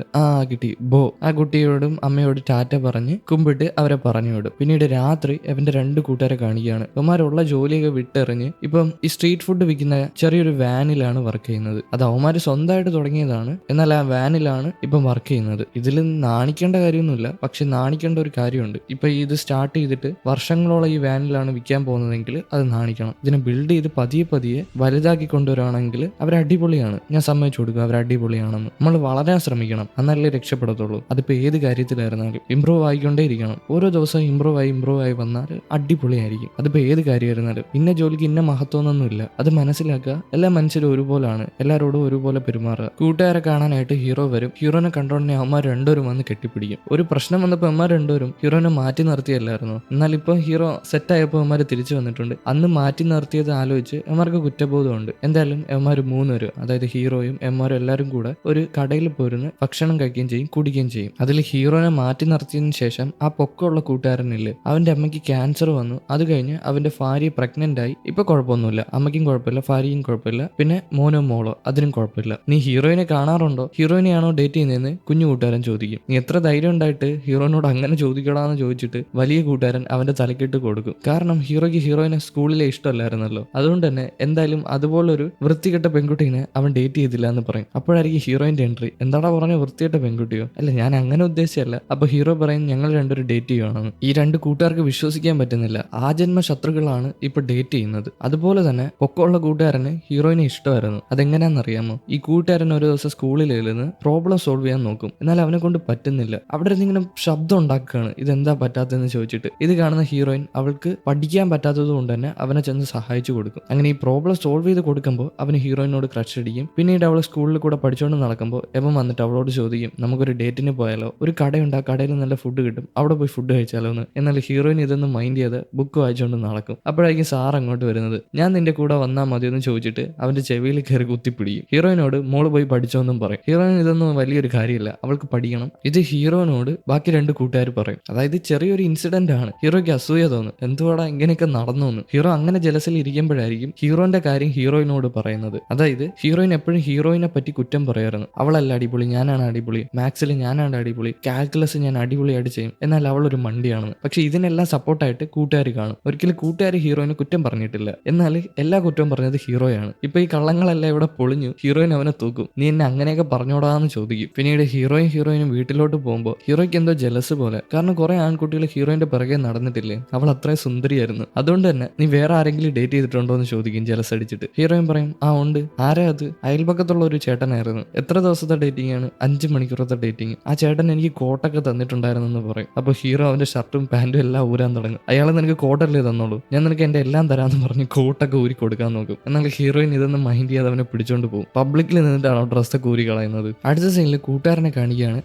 കിട്ടി, ബോ. ആ കുട്ടിയോടും അമ്മയോട് ടാറ്റ പറഞ്ഞ് കുമ്പിട്ട് അവരെ പറഞ്ഞു വിടും. പിന്നീട് രാത്രി അവന്റെ 2 കൂട്ടുകാരെ കാണിക്കുകയാണ്. അവന്മാരുള്ള ജോലിയൊക്കെ വിട്ടെറിഞ്ഞ് ഇപ്പം ഈ സ്ട്രീറ്റ് ഫുഡ് വിൽക്കുന്ന ചെറിയൊരു വാനിലാണ് വർക്ക് ചെയ്യുന്നത്. അത് അവന്മാര് സ്വന്തമായിട്ട് തുടങ്ങിയതാണ്, എന്നാൽ ആ വാനിലാണ് ഇപ്പം വർക്ക് ചെയ്യുന്നത്. ഇതിൽ നാണിക്കേണ്ട കാര്യമൊന്നുമില്ല, പക്ഷെ നാണിക്കേണ്ട ഒരു കാര്യമുണ്ട്. ഇപ്പൊ ഇത് സ്റ്റാർട്ട് ചെയ്തിട്ട് വർഷങ്ങളോളം ഈ വാനിലാണ് വിൽക്കാൻ പോകുന്നതെങ്കിൽ അത് നാണിക്കണം. ഇതിനെ ബിൽഡ് ചെയ്ത് പതിയെ വലുതാക്കി കൊണ്ടുവരാണെങ്കിൽ അവർ അടിപൊളിയാണ്, ഞാൻ സമ്മതിച്ചു കൊടുക്കും, അവർ അടിപൊളിയാണെന്ന്. നമ്മൾ വളരാൻ ശ്രമിക്കണം, എന്നല്ലേ രക്ഷപ്പെടത്തുള്ളൂ. അതിപ്പോ ഏത് കാര്യത്തിലായിരുന്നാലും ഇമ്പ്രൂവ് ആയിക്കൊണ്ടേ ഇരിക്കണം. ഓരോ ദിവസവും ഇമ്പ്രൂവ് ആയി വന്നാൽ അടിപൊളിയായിരിക്കും. അതിപ്പോ ഏത് കാര്യമായിരുന്നാലും ഇന്ന ജോലിക്ക് ഇന്ന മഹത്വമൊന്നുമില്ല, അത് മനസ്സിലാക്കുക. എല്ലാ മനുഷ്യരും ഒരുപോലാണ്, എല്ലാവരോടും ഒരുപോലെ പെരുമാറുക. കൂട്ടുകാരെ കാണാനായിട്ട് ഹീറോ വരും. ഹീറോനെ കണ്ടോണ്ടേ അവന്മാർ 2 വന്ന് കെട്ടിപ്പിടിക്കും. ഒരു പ്രശ്നം വന്നപ്പോൾ അവന്മാർ 2 ഹീറോനെ മാറ്റി നിർത്തിയല്ലായിരുന്നു. എന്നാൽ ഇപ്പൊ ഹീറോ സെറ്റായപ്പോൾ അവന്മാർ തിരിച്ചു വന്നിട്ടുണ്ട്. അന്ന് മാറ്റി നിർത്തിയത് ആലോചിച്ച് അവന്മാർക്ക് കുറ്റബോധമുണ്ട്. എന്തായാലും അവന്മാർ 3 അതായത് ഹീറോയും എമ്മാരും എല്ലാവരും കൂടെ ഒരു കടയിൽ പോയിരുന്ന് ഭക്ഷണം കഴിക്കുകയും ചെയ്യും, കുടിക്കുകയും ചെയ്യും. അതിൽ ഹീറോനെ മാറ്റി നിർത്തിയതിനു ശേഷം ആ പൊക്കമുള്ള കൂട്ടുകാരനില്ലേ, അവന്റെ അമ്മയ്ക്ക് ക്യാൻസർ വന്നു. അത് കഴിഞ്ഞ് അവന്റെ ഭാര്യ പ്രഗ്നന്റ് ആയി. ഇപ്പൊ കുഴപ്പമൊന്നുമില്ല, അമ്മയ്ക്കും കുഴപ്പമില്ല, ഭാര്യയും കുഴപ്പമില്ല, പിന്നെ മോനോ മോളോ അതിനും കുഴപ്പമില്ല. നീ ഹീറോയിനെ കാണാറുണ്ടോ, ഹീറോയിനെയാണോ ഡേറ്റ് ചെയ്യുന്നതെന്ന് കുഞ്ഞു കൂട്ടുകാരൻ ചോദിക്കും. നീ എത്ര ധൈര്യം ഉണ്ടായിട്ട് ഹീറോയിനോട് അങ്ങനെ ചോദിക്കടാന്ന് ചോദിച്ചിട്ട് വലിയ കൂട്ടുകാരൻ അവന്റെ തലക്കിട്ട് കൊടുക്കും. കാരണം ഹീറോയ്ക്ക് ഹീറോയിനെ സ്കൂളിലെ ഇഷ്ടമല്ലായിരുന്നല്ലോ. അതുകൊണ്ട് തന്നെ എന്തായാലും അതുപോലൊരു വൃത്തികെട്ട പെൺകുട്ടീനെ അവൻ ഡേറ്റ് ചെയ്തില്ല എന്ന് പറയും. അപ്പോഴായിരിക്കും ഹീറോയിന്റെ എൻട്രി. എന്താടാ പറഞ്ഞ വൃത്തികെട്ട പെൺകുട്ടിയോ? അല്ല, ഞാൻ അങ്ങനെ ഉദ്ദേശിച്ചല്ല. അപ്പൊ ഹീറോ പറയും, ഞങ്ങൾ 2 ഡേറ്റ് ചെയ്യുവാണെന്ന്. ഈ 2 കൂട്ടുകാർക്ക് വിശ്വസിക്കാൻ പറ്റുന്നില്ല. ആജന്മ ശത്രുക്കളാണ് ഇപ്പൊ ഡേറ്റ് ചെയ്യുന്നത്. അതുപോലെ തന്നെ പൊക്കമുള്ള കൂട്ടുകാരന് ഹീറോയിനെ ഇഷ്ടമായിരുന്നു. അതെങ്ങനെയാണെന്നറിയാമോ? ഈ കൂട്ടുകാരൻ ഒരു ദിവസം സ്കൂളിൽ ഇരുന്ന് പ്രോബ്ലം സോൾവ് ചെയ്യാൻ നോക്കും. എന്നാൽ അവനെ കൊണ്ട് പറ്റുന്നില്ല. അവിടെ ഇങ്ങനെ ശബ്ദം ഉണ്ടാക്കുകയാണ്, ഇതെന്താ പറ്റാത്തതെന്ന് ചോദിച്ചിട്ട്. ഇത് കാണുന്ന ഹീറോയിൻ അവൾക്ക് പഠിക്കാൻ പറ്റാത്തത് കൊണ്ട് തന്നെ അവനെ ചെന്ന് സഹായിച്ചു കൊടുക്കും. അങ്ങനെ ഈ പ്രോബ്ലം സോൾവ് ചെയ്ത് കൊടുക്കുമ്പോൾ അവന് ഹീറോയിനോട് ക്രഷ് അടിക്കും. പിന്നീട് അവൾ സ്കൂളിൽ കൂടെ പഠിച്ചുകൊണ്ട് നടക്കുമ്പോൾ എവൻ വന്നിട്ട് അവളോട് ചോദിക്കും, നമുക്കൊരു ഡേറ്റിന് പോയാലോ, ഒരു കടയുണ്ട്, ആ കടയിൽ നല്ല ഫുഡ് കിട്ടും, അവിടെ പോയി ഫുഡ് കഴിച്ചാലോ എന്ന്. എന്നാൽ ഹീറോയിൻ ഇതൊന്നും മൈൻഡ് ചെയ്ത് ബുക്ക് വായിച്ചുകൊണ്ട് നടക്കും. അപ്പോഴായിരിക്കും സാർ അങ്ങോട്ട് വരുന്നത്. ഞാൻ നിന്റെ കൂടെ വന്നാൽ മതിയെന്ന് ചോദിച്ചിട്ട് അവന്റെ ചെവിയിൽ കയറി കുത്തിപ്പിടിക്കും. ഹീറോയിനോട് മോള് പോയി പഠിച്ചോന്നും പറയും. ഹീറോയിൻ ഇതൊന്നും വലിയൊരു കാര്യമില്ല, അവൾക്ക് പഠിക്കണം. ഇത് ഹീറോയിനോട് ബാക്കി 2 കൂട്ടുകാർ പറയും. അതായത് ചെറിയൊരു ഇൻസിഡന്റ് ആണ്. ഹീറോയ്ക്ക് അസൂയ തോന്നും, എന്തുവാടാ ഇങ്ങനെയൊക്കെ നടന്നു. ഹീറോ അങ്ങനെ ജലസിൽ ഇരിക്കുമ്പോഴായിരിക്കും ഹീറോന്റെ കാര്യം ഹീറോയിനോട് പറയുന്നത്. അതായത് ഹീറോയിൻ എപ്പോഴും ഹീറോയിനെ പറ്റി കുറ്റം പറയായിരുന്നു. അവളല്ല അടിപൊളി, ഞാനാണ് അടിപൊളി, മാത്സിൽ ഞാനാണ് അടിപൊളി, കാൽക്കുലസ് ഞാൻ അടിപൊളിയായിട്ട് ചെയ്യും, എന്നാൽ അവൾ ഒരു മണ്ടിയാണെന്ന്. പക്ഷെ ഇതിനെല്ലാം സപ്പോർട്ടായിട്ട് കൂട്ടുകാർ കാണും. ഒരിക്കലും കൂട്ടുകാർ ഹീറോയിനെ കുറ്റം പറഞ്ഞിട്ടില്ല, എന്നാൽ എല്ലാ കുറ്റവും പറഞ്ഞത് ഹീറോയാണ്. ഇപ്പൊ ഈ കള്ളങ്ങളെല്ലാം ഇവിടെ പൊളിഞ്ഞു. ഹീറോയിൻ അവനെ തൂക്കും. നീ എന്നെ അങ്ങനെയൊക്കെ പറഞ്ഞോടാന്ന് ചോദിക്കും. പിന്നീട് ഹീറോയിനും വീട്ടിലോട്ട് പോകുമ്പോൾ ഹീറോയ്ക്ക് എന്തോ ജലസ് പോലെ. കാരണം കുറെ ആൺകുട്ടികൾ ഹീറോയിന്റെ പിറകെ നടന്നിട്ടില്ലേ, അവൾ അത്രയും സുന്ദരിയായിരുന്നു. അതുകൊണ്ട് തന്നെ നീ വേറെ ആരെങ്കിലും ഡേറ്റ് ചെയ്തിട്ടുണ്ടോ എന്ന് ചോദിക്കും ജലസ് അടിച്ചിട്ട്. ഹീറോയിൻ പറയും ആ ഉണ്ട്. ആരാ അത്? അയൽപക്കത്തുള്ള ഒരു ചേട്ടനായിരുന്നു. എത്ര ദിവസത്തെ ഡേറ്റിംഗ് ആണ്? 5 മണിക്കൂറത്തെ ഡേറ്റിംഗ്. ആ ചേട്ടൻ എനിക്ക് കോട്ടൊക്കെ തന്നിട്ടുണ്ടായിരുന്നു എന്ന് പറയും. അപ്പൊ ഹീറോ അവന്റെ ഷർട്ടും പാന്റും എല്ലാം ഊരാൻ തുടങ്ങും. അയാളെ നിനക്ക് കോട്ടല്ലേ തന്നോളൂ, ഞാൻ നിനക്ക് എന്റെ എല്ലാം തരാന്ന് പറഞ്ഞ് കോട്ടൊക്കെ ഊരി കൊടുക്കാൻ നോക്കും. എന്നാൽ ഹീറോയിൻ ഇതൊന്നും മൈൻഡ് ചെയ്യാതെ അവനെ പിടിച്ചോണ്ട് പോകും. പബ്ലിക്കിൽ നിന്നിട്ടാണോ ഡ്രസ്സൊക്കെ ഊരി കളയുന്നത്. അടുത്ത സീനിൽ കൂട്ടുകാരനെ കാണിക്കുകയാണ്.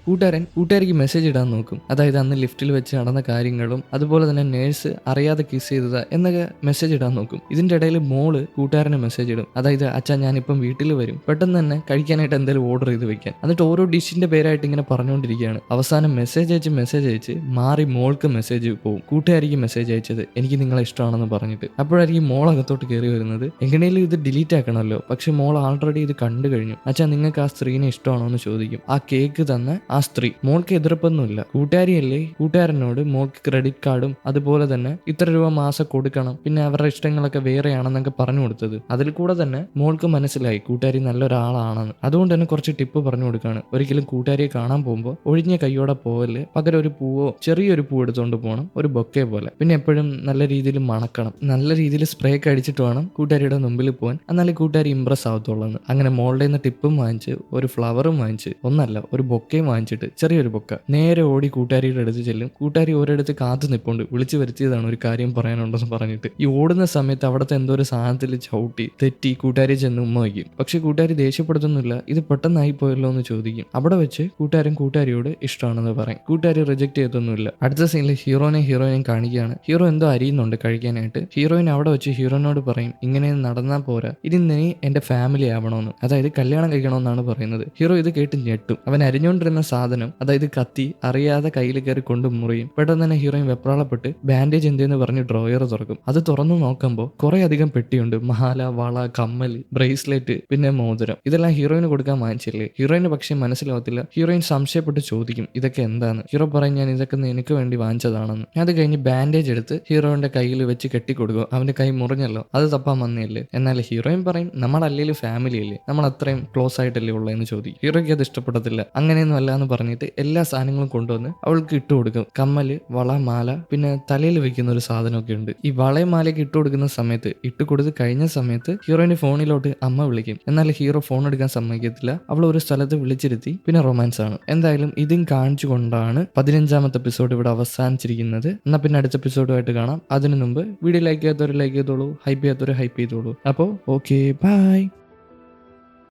കൂട്ടുകാരിക്ക് മെസ്സേജ് ഇടാൻ നോക്കും. അതായത് അന്ന് ലിഫ്റ്റിൽ വെച്ച് നടന്ന കാര്യങ്ങളും അതുപോലെ തന്നെ നേഴ്സ് അറിയാതെ കിസ് ചെയ്തതാ എന്നൊക്കെ മെസ്സേജ് ഇടാൻ നോക്കും. ഇതിന്റെ ഇടയിൽ മോള് കൂട്ടുകാരനെ മെസ്സേജ് ഇടും. അതായത് അച്ഛാ ഞാനിപ്പം വീട്ടിൽ വരും, പെട്ടെന്ന് തന്നെ കഴിക്കാനായിട്ട് എന്തെങ്കിലും ഓർഡർ ചെയ്ത് വെക്കാൻ. എന്നിട്ട് ഓരോ ഡിഷിന്റെ പേരായിട്ട് ഇങ്ങനെ പറഞ്ഞുകൊണ്ടിരിക്കുകയാണ്. അവസാനം മെസ്സേജ് അയച്ച് മാറി മോൾക്ക് മെസ്സേജ് പോകും. കൂട്ടുകാരിക്ക് മെസ്സേജ് അയച്ചത് എനിക്ക് നിങ്ങളെ ഇഷ്ടമാണെന്ന് പറഞ്ഞിട്ട്. അപ്പോഴായിരിക്കും മോൾ അകത്തോട്ട് കയറി വരുന്നത്. എങ്ങനെയും ഇത് ഡിലീറ്റ് ആക്കണമല്ലോ. പക്ഷെ മോൾ ആൾറെഡി ഇത് കണ്ടു കഴിഞ്ഞു. അച്ഛാ നിങ്ങൾക്ക് ആ സ്ത്രീനെ ഇഷ്ടമാണോ എന്ന് ചോദിക്കും. ആ കേക്ക് തന്ന ആ സ്ത്രീ മോൾക്ക് എതിർപ്പൊന്നുമില്ല. കൂട്ടുകാരിയല്ലേ, കൂട്ടുകാരനോട് മോൾക്ക് ക്രെഡിറ്റ് കാർഡും അതുപോലെ തന്നെ ഇത്ര രൂപ മാസം കൊടുക്കണം, പിന്നെ അവരുടെ ഇഷ്ടങ്ങളൊക്കെ വേറെയാണെന്നൊക്കെ പറഞ്ഞു കൊടുത്തത്. അതിൽ കൂടെ തന്നെ മോൾക്ക് മനസ്സിലായി കൂട്ടുകാരി നല്ലൊരാളാണെന്ന്. അതുകൊണ്ട് തന്നെ കുറച്ച് ടിപ്പ് പറഞ്ഞു കൊടുക്കുകയാണ്. ഒരിക്കലും കൂട്ടുകാരിയെ കാണാൻ പോകുമ്പോൾ ഒഴിഞ്ഞ കൈയോടെ പോവല്, പകരം ഒരു പൂവോ ചെറിയൊരു പൂ എടുത്തുകൊണ്ട് പോകണം, ഒരു ബൊക്കെ പോലെ. പിന്നെ എപ്പോഴും നല്ല രീതിയിൽ മണക്കണം, നല്ല രീതിയിൽ സ്പ്രേ ഒക്കെ അടിച്ചിട്ട് വേണം കൂട്ടുകാരിയുടെ മുമ്പിൽ പോകാൻ, എന്നാലും കൂട്ടുകാരി ഇംപ്രസ് ആവത്തുള്ളൂ. അങ്ങനെ മോളുടെ നിന്ന് ടിപ്പും വാങ്ങിച്ച് ഒരു ഫ്ലവറും വാങ്ങിച്ച്, ഒന്നല്ല ഒരു ബൊക്കയും വാങ്ങിച്ചിട്ട് ചെറിയൊരു ബൊക്ക നേരെ ഓടി കൂട്ടുകാരിയുടെ അടുത്ത് ചെല്ലും. കൂട്ടുകാരി ഒരിടത്ത് കാത്തു നിൽപ്പുണ്ട്. വിളിച്ചു വരുത്തിയതാണ് ഒരു കാര്യം പറയാനുണ്ടെന്ന് പറഞ്ഞിട്ട്. ഈ ഓടുന്ന സമയത്ത് അവിടുത്തെ എന്തോ ഒരു സാധനത്തിൽ ചവിട്ടി തെറ്റി കൂട്ടുകാരി ചെന്ന് ഉമ്മ വയ്ക്കും. പക്ഷെ കൂട്ടുകാരി ദേഷ്യപ്പെടുത്തൊന്നുമില്ല. ഇത് പെട്ടെന്നായി പോയല്ലോ എന്ന് ചോദിക്കും. അവിടെ വെച്ച് കൂട്ടുകാരിയോട് ഇഷ്ടമാണെന്ന് പറയും. കൂട്ടുകാരി റിജക്ട് ചെയ്തൊന്നുമില്ല. അടുത്ത സീനിൽ ഹീറോയിനെയും കാണിക്കുകയാണ്. ഹീറോ എന്തോ അരിയുന്നുണ്ട് കഴിക്കാനായിട്ട്. ഹീറോയിൻ അവിടെ വെച്ച് ഹീറോയിനോട് പറയും ഇങ്ങനെ നടന്നാൽ പോരാ, ഇനി നീ എന്റെ ഫാമിലി ആവണമെന്ന്, അതായത് കല്യാണം കഴിക്കണമെന്നാണ് പറയുന്നത്. ഹീറോ ഇത് കേട്ട് ഞെട്ടും. അവൻ അരിഞ്ഞുകൊണ്ടിരുന്ന സാധനം, അതായത് കത്തി, അറിയാതെ കയ്യിൽ കയറി കൊണ്ട് മുറിയും. പെട്ടെന്ന് തന്നെ ഹീറോയിൻ വെപ്രാളപ്പെട്ട് ബാൻഡേജ് എന്തെന്ന് പറഞ്ഞ് ഡ്രോയർ തുറക്കും. അത് തുറന്നു നോക്കുമ്പോൾ കുറെ അധികം പെട്ടിയുണ്ട്. മാല, വള, കമ്മൽ, ബ്രേസ്ലെറ്റ്, പിന്നെ മോതിരം. ഇതെല്ലാം ഹീറോയിന് കൊടുക്കാൻ വാങ്ങിച്ചില്ലേ. ഹീറോയിന് പക്ഷേ മനസ്സിലാവത്തില്ല. ഹീറോയിൻ സംശയപ്പെട്ട് ചോദിക്കും ഇതൊക്കെ എന്താണ്. ഹീറോ പറയും ഞാൻ ഇതൊക്കെ നിനക്ക് വേണ്ടി വാങ്ങിച്ചതാണെന്ന്. അത് കഴിഞ്ഞ് ബാൻഡേജ് എടുത്ത് ഹീറോയിന്റെ കയ്യിൽ വെച്ച് കെട്ടിക്കൊടുക്കും. അവന്റെ കൈ മുറിഞ്ഞല്ലോ, അത് തപ്പാൻ വന്നേല്ലേ. എന്നാൽ ഹീറോയിൻ പറയും നമ്മളല്ലേലും ഫാമിലി അല്ലേ, നമ്മൾ അത്രയും ക്ലോസ് ആയിട്ടല്ലേ ഉള്ളതെന്ന് ചോദിക്കും. ഹീറോയ്ക്ക് അത് ഇഷ്ടപ്പെടത്തില്ല. അങ്ങനെയൊന്നും അല്ല എന്ന് പറഞ്ഞിട്ട് എല്ലാ സാധനങ്ങളും കൊണ്ടുവന്ന് അവൾക്ക് ഇട്ട് കൊടുക്കും. കമ്മല്, വള, മാല, പിന്നെ തലയിൽ വെക്കുന്ന ഒരു സാധനമൊക്കെ ഉണ്ട്. ഈ വളയും മാലയൊക്കെ ഇട്ട് കൊടുക്കുന്ന സമയത്ത്, ഇട്ട് കൊടുത്ത് കഴിഞ്ഞ സമയത്ത് ഹീറോയിന്റെ ഫോണിലോട്ട് അമ്മ വിളിക്കും. എന്നാൽ ഹീറോ ഫോൺ എടുക്കാൻ സമ്മതിക്കത്തില്ല. അവൾ ഒരു സ്ഥലത്ത് വിളിച്ചിരുത്തി പിന്നെ റൊമാൻസ് ആണ്. എന്തായാലും ഇതും കാണിച്ചുകൊണ്ടാണ് 15ാമത്തെ എപ്പിസോഡ് ഇവിടെ അവസാനിച്ചിരിക്കുന്നത്. എന്നാൽ പിന്നെ അടുത്ത എപ്പിസോഡുമായിട്ട് കാണാം. അതിനു മുമ്പ് വീഡിയോ ലൈക്ക് ചെയ്യാത്തവർ ലൈക്ക് ചെയ്തോളൂ, ഹൈപ്പ് ചെയ്യാത്തവർ ഹൈപ്പ് ചെയ്തോളൂ. അപ്പോൾ ഓക്കെ, ബൈ.